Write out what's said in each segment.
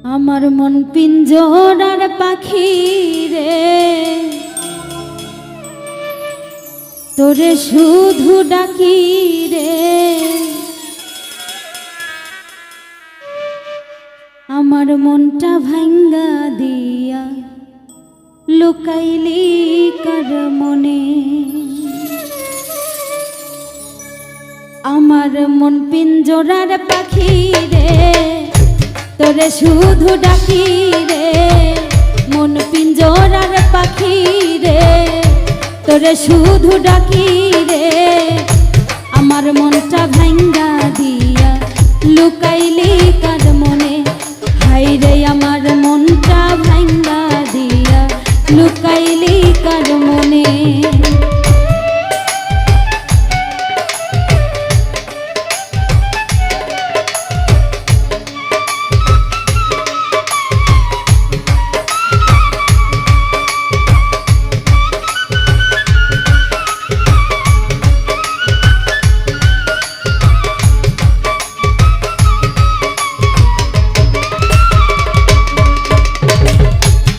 আমার মন পিঞ্জরার পাখি রে, তোরে শুধু ডাকি রে। আমার মনটা ভাঙ্গা দিয়া লুকাইলি কার মনে। আমার মন পিঞ্জরার পাখি রে, তোরে শুধু ডাকি রে। মন পিঞ্জরার পাখি রে, তোরে শুধু ডাকি রে। আমার মনটা ভাঙ্গা দিয়া লুকাইলি কার মনে। হাই রে আমার মনটা ভাঙ্গা দিয়া লুকাইলি কার মনে।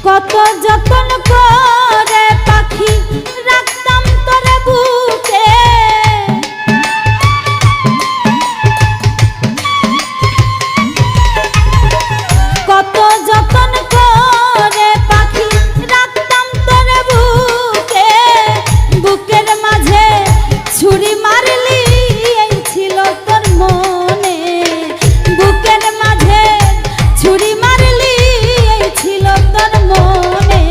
কত যতন করে পাখি রাখতাম তোরে বুকে। কত যতন করে পাখি রাখতাম তোরে বুকে। বুকের মাঝে ছুরি মারলি এই ছিল তোর মনে। বুকের মাঝে ছুরি মারলি এই ছিল তোর মনে।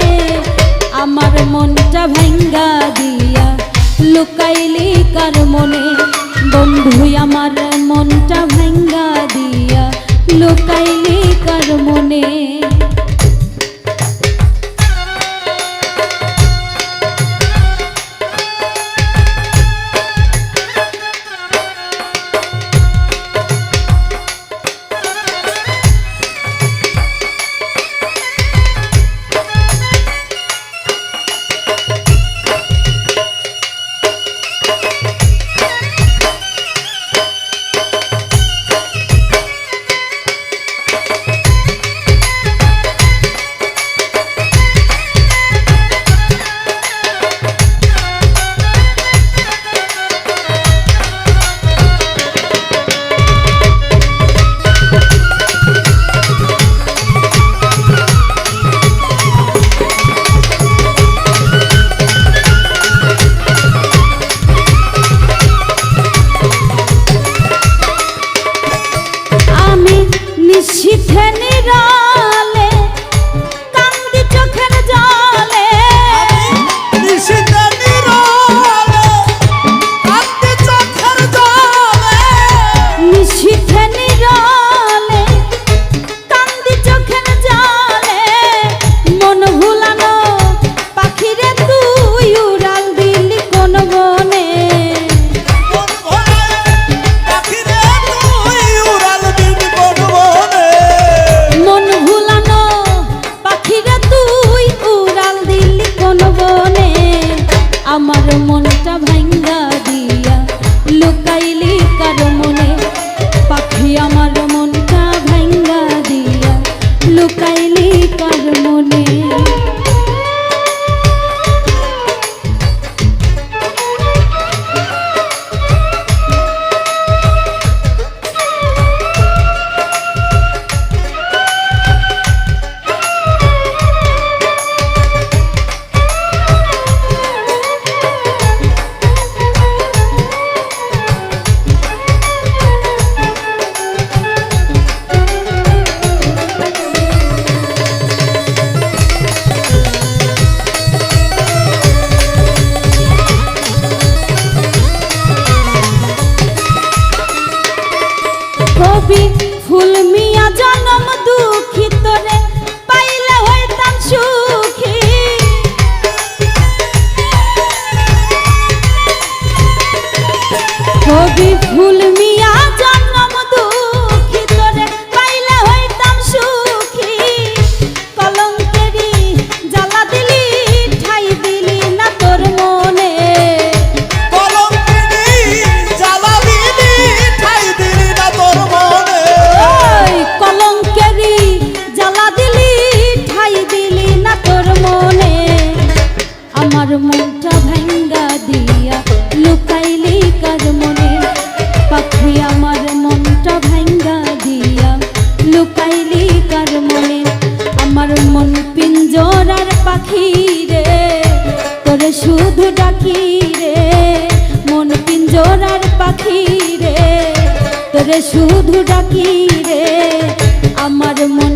আমার মনটা ভাঙ্গা দিয়া লুকাইলি কার মনে। বন্ধু আমার মনটা ভাঙ্গা দিয়া লুকাইলি কার মনে। নিশীথে নিরালে কান্দি চোখের জলে। নিশীথে নিরালে কান্দি চোখের জলে। নিশীথে নিরালে কান্দি চোখের জলে। মন ভুলানো পাখিরে তুই উড়াল দিলি কোন বনে। মন ভোলানো পাখিরে তুই উড়াল দিলি কোন বনে। মন পাখি রে তোরে শুধু ডাকি রে মন পিঞ্জরার পাখি রে তোরে শুধু ডাকি রে আমার মন